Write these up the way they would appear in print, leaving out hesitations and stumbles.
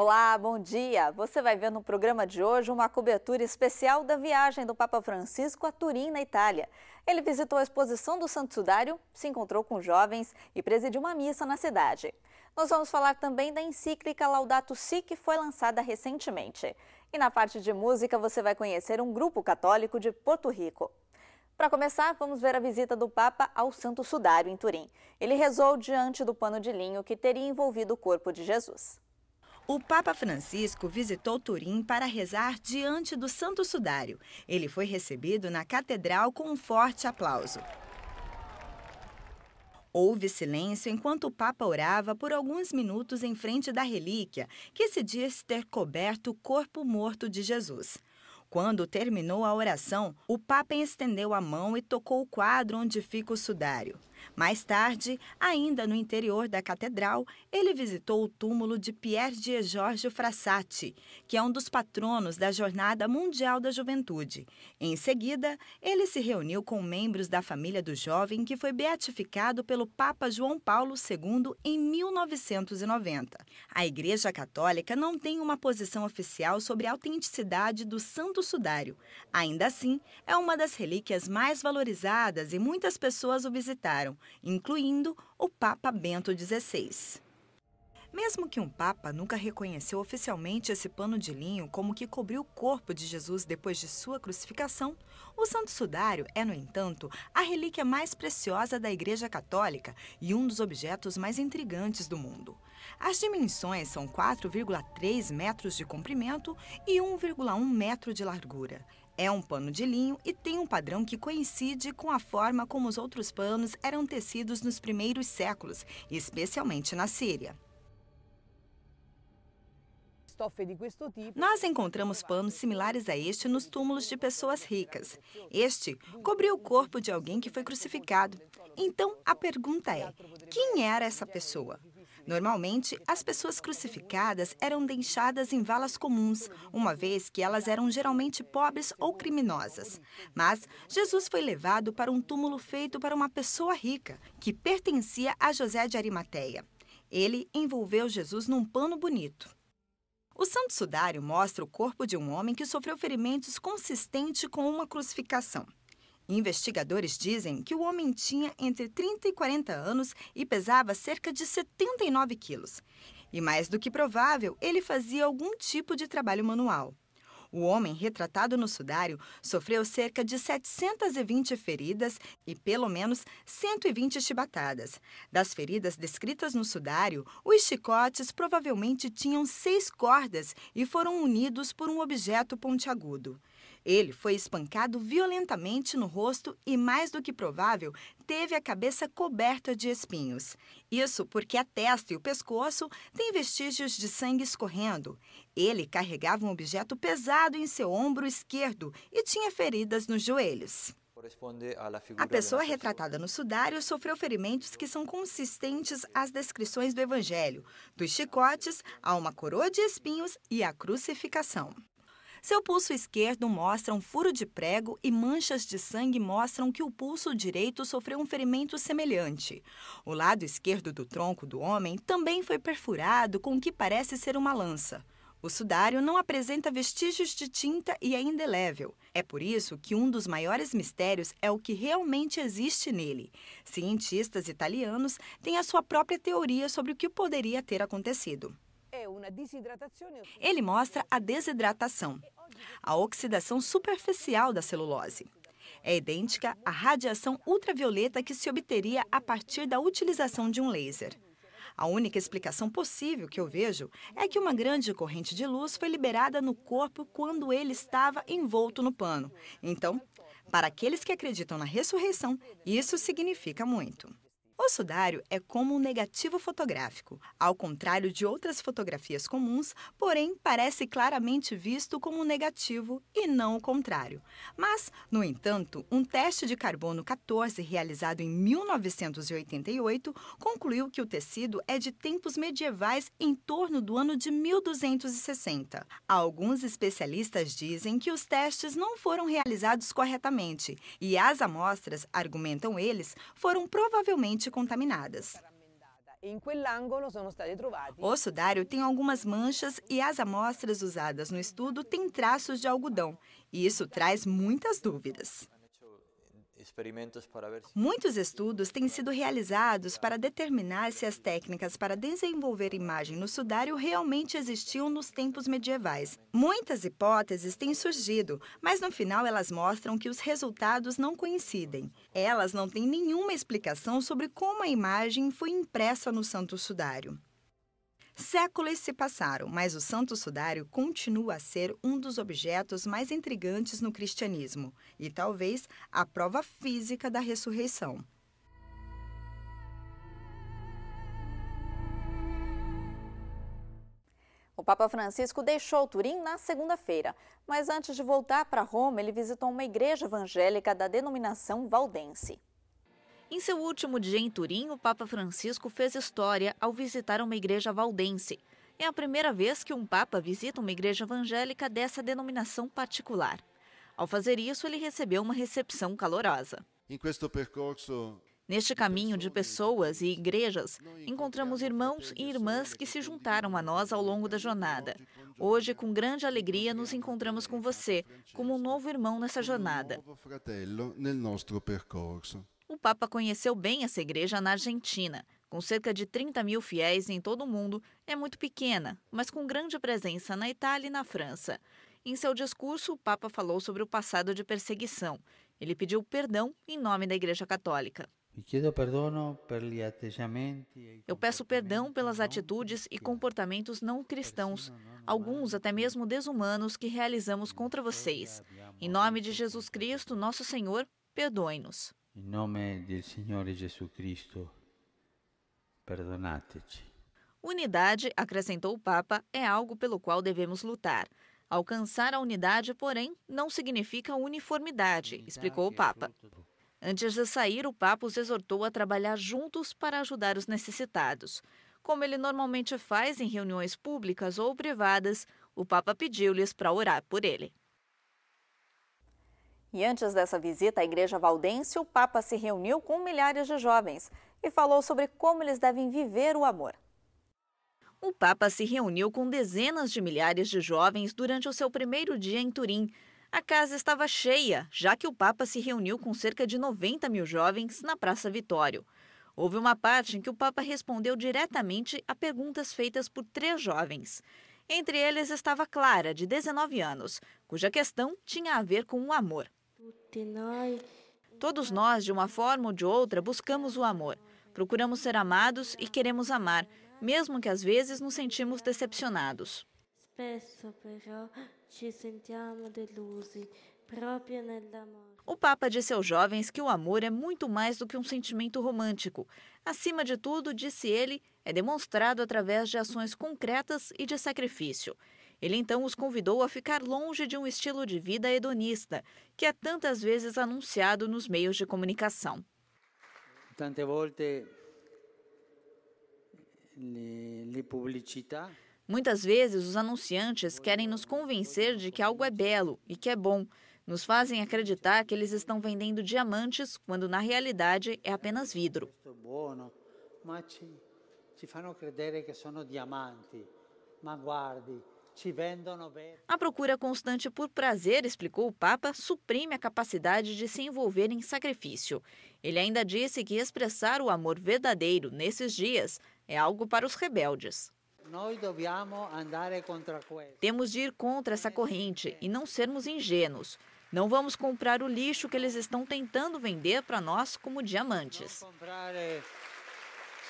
Olá, bom dia! Você vai ver no programa de hoje uma cobertura especial da viagem do Papa Francisco a Turim, na Itália. Ele visitou a exposição do Santo Sudário, se encontrou com jovens e presidiu uma missa na cidade. Nós vamos falar também da encíclica Laudato Si, que foi lançada recentemente. E na parte de música você vai conhecer um grupo católico de Porto Rico. Para começar, vamos ver a visita do Papa ao Santo Sudário, em Turim. Ele rezou diante do pano de linho que teria envolvido o corpo de Jesus. O Papa Francisco visitou Turim para rezar diante do Santo Sudário. Ele foi recebido na catedral com um forte aplauso. Houve silêncio enquanto o Papa orava por alguns minutos em frente da relíquia, que se diz ter coberto o corpo morto de Jesus. Quando terminou a oração, o Papa estendeu a mão e tocou o quadro onde fica o sudário. Mais tarde, ainda no interior da catedral, ele visitou o túmulo de Pier di Giorgio Frassati, que é um dos patronos da Jornada Mundial da Juventude. Em seguida, ele se reuniu com membros da família do jovem que foi beatificado pelo Papa João Paulo II em 1990. A Igreja Católica não tem uma posição oficial sobre a autenticidade do Santo Sudário. Ainda assim, é uma das relíquias mais valorizadas e muitas pessoas o visitaram, incluindo o Papa Bento XVI. Mesmo que um Papa nunca reconheceu oficialmente esse pano de linho como que cobriu o corpo de Jesus depois de sua crucificação, o Santo Sudário é, no entanto, a relíquia mais preciosa da Igreja Católica e um dos objetos mais intrigantes do mundo. As dimensões são 4,3 metros de comprimento e 1,1 metro de largura. É um pano de linho e tem um padrão que coincide com a forma como os outros panos eram tecidos nos primeiros séculos, especialmente na Síria. Nós encontramos panos similares a este nos túmulos de pessoas ricas. Este cobriu o corpo de alguém que foi crucificado. Então, a pergunta é: quem era essa pessoa? Normalmente, as pessoas crucificadas eram deixadas em valas comuns, uma vez que elas eram geralmente pobres ou criminosas. Mas Jesus foi levado para um túmulo feito para uma pessoa rica, que pertencia a José de Arimateia. Ele envolveu Jesus num pano bonito. O Santo Sudário mostra o corpo de um homem que sofreu ferimentos consistentes com uma crucificação. Investigadores dizem que o homem tinha entre 30 e 40 anos e pesava cerca de 79 quilos. E mais do que provável, ele fazia algum tipo de trabalho manual. O homem retratado no sudário sofreu cerca de 720 feridas e pelo menos 120 chibatadas. Das feridas descritas no sudário, os chicotes provavelmente tinham 6 cordas e foram unidos por um objeto pontiagudo. Ele foi espancado violentamente no rosto e, mais do que provável, teve a cabeça coberta de espinhos. Isso porque a testa e o pescoço têm vestígios de sangue escorrendo. Ele carregava um objeto pesado em seu ombro esquerdo e tinha feridas nos joelhos. A pessoa retratada no sudário sofreu ferimentos que são consistentes às descrições do Evangelho, dos chicotes a uma coroa de espinhos e a crucificação. Seu pulso esquerdo mostra um furo de prego e manchas de sangue mostram que o pulso direito sofreu um ferimento semelhante. O lado esquerdo do tronco do homem também foi perfurado com o que parece ser uma lança. O sudário não apresenta vestígios de tinta e é indelével. É por isso que um dos maiores mistérios é o que realmente existe nele. Cientistas italianos têm a sua própria teoria sobre o que poderia ter acontecido. Ele mostra a desidratação, a oxidação superficial da celulose. É idêntica à radiação ultravioleta que se obteria a partir da utilização de um laser. A única explicação possível que eu vejo é que uma grande corrente de luz foi liberada no corpo quando ele estava envolto no pano. Então, para aqueles que acreditam na ressurreição, isso significa muito. O sudário é como um negativo fotográfico, ao contrário de outras fotografias comuns, porém parece claramente visto como um negativo e não o contrário. Mas, no entanto, um teste de carbono 14 realizado em 1988 concluiu que o tecido é de tempos medievais em torno do ano de 1260. Alguns especialistas dizem que os testes não foram realizados corretamente e as amostras, argumentam eles, foram provavelmente contaminadas. O sudário tem algumas manchas e as amostras usadas no estudo têm traços de algodão. E isso traz muitas dúvidas. Muitos estudos têm sido realizados para determinar se as técnicas para desenvolver imagem no sudário realmente existiam nos tempos medievais. Muitas hipóteses têm surgido, mas no final elas mostram que os resultados não coincidem. Elas não têm nenhuma explicação sobre como a imagem foi impressa no Santo Sudário. Séculos se passaram, mas o Santo Sudário continua a ser um dos objetos mais intrigantes no cristianismo e talvez a prova física da ressurreição. O Papa Francisco deixou Turim na segunda-feira, mas antes de voltar para Roma, ele visitou uma igreja evangélica da denominação valdense. Em seu último dia em Turim, o Papa Francisco fez história ao visitar uma igreja valdense. É a primeira vez que um Papa visita uma igreja evangélica dessa denominação particular. Ao fazer isso, ele recebeu uma recepção calorosa. Neste caminho de pessoas e igrejas, encontramos irmãos e irmãs que se juntaram a nós ao longo da jornada. Hoje, com grande alegria, nos encontramos com você, como um novo irmão nessa jornada. O Papa conheceu bem essa igreja na Argentina. Com cerca de 30 mil fiéis em todo o mundo, é muito pequena, mas com grande presença na Itália e na França. Em seu discurso, o Papa falou sobre o passado de perseguição. Ele pediu perdão em nome da Igreja Católica. Eu peço perdão pelas atitudes e comportamentos não cristãos, alguns até mesmo desumanos, que realizamos contra vocês. Em nome de Jesus Cristo, nosso Senhor, perdoe-nos. Em nome do Senhor Jesus Cristo, perdonate-te. Unidade, acrescentou o Papa, é algo pelo qual devemos lutar. Alcançar a unidade, porém, não significa uniformidade, explicou o Papa. Antes de sair, o Papa os exortou a trabalhar juntos para ajudar os necessitados. Como ele normalmente faz em reuniões públicas ou privadas, o Papa pediu-lhes para orar por ele. E antes dessa visita à Igreja Valdense, o Papa se reuniu com milhares de jovens e falou sobre como eles devem viver o amor. O Papa se reuniu com dezenas de milhares de jovens durante o seu primeiro dia em Turim. A casa estava cheia, já que o Papa se reuniu com cerca de 90 mil jovens na Praça Vitório. Houve uma parte em que o Papa respondeu diretamente a perguntas feitas por 3 jovens. Entre eles estava Clara, de 19 anos, cuja questão tinha a ver com o amor. Todos nós, de uma forma ou de outra, buscamos o amor. Procuramos ser amados e queremos amar, mesmo que às vezes nos sentimos decepcionados. O Papa disse aos jovens que o amor é muito mais do que um sentimento romântico. Acima de tudo, disse ele, é demonstrado através de ações concretas e de sacrifício. Ele então os convidou a ficar longe de um estilo de vida hedonista, que é tantas vezes anunciado nos meios de comunicação. Tante volte le pubblicità. Muitas vezes os anunciantes querem nos convencer de que algo é belo e que é bom. Nos fazem acreditar que eles estão vendendo diamantes, quando na realidade é apenas vidro. Mas ci fanno credere che sono diamanti. Ma guardi, ci vendono bene. A procura constante por prazer, explicou o Papa, suprime a capacidade de se envolver em sacrifício. Ele ainda disse que expressar o amor verdadeiro nesses dias é algo para os rebeldes. Temos de ir contra essa corrente e não sermos ingênuos. Não vamos comprar o lixo que eles estão tentando vender para nós como diamantes. Não comprar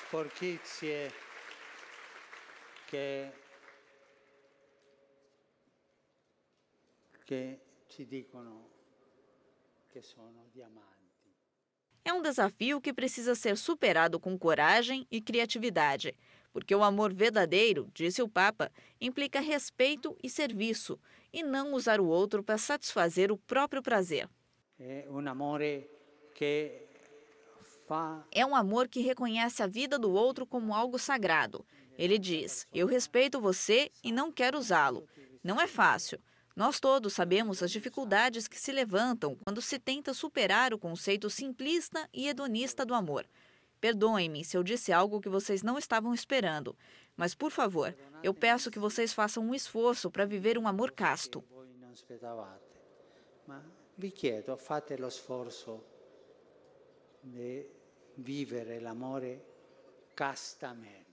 sporchizie que ci dicono che sono diamanti. É um desafio que precisa ser superado com coragem e criatividade, porque o amor verdadeiro, disse o Papa, implica respeito e serviço, e não usar o outro para satisfazer o próprio prazer. É um amor que reconhece a vida do outro como algo sagrado. Ele diz, eu respeito você e não quero usá-lo. Não é fácil. Nós todos sabemos as dificuldades que se levantam quando se tenta superar o conceito simplista e hedonista do amor. Perdoem-me se eu disse algo que vocês não estavam esperando, mas, por favor, eu peço que vocês façam um esforço para viver um amor casto. Ma vi chiedo, fate lo sforzo di vivere l'amore castamente.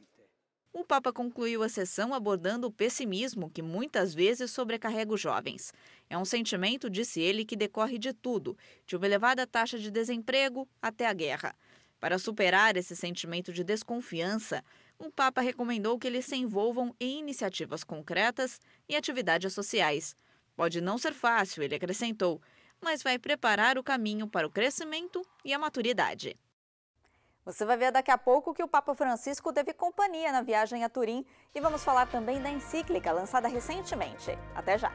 O Papa concluiu a sessão abordando o pessimismo que muitas vezes sobrecarrega os jovens. É um sentimento, disse ele, que decorre de tudo, de uma elevada taxa de desemprego até a guerra. Para superar esse sentimento de desconfiança, o Papa recomendou que eles se envolvam em iniciativas concretas e atividades sociais. Pode não ser fácil, ele acrescentou, mas vai preparar o caminho para o crescimento e a maturidade. Você vai ver daqui a pouco que o Papa Francisco teve companhia na viagem a Turim e vamos falar também da encíclica lançada recentemente. Até já!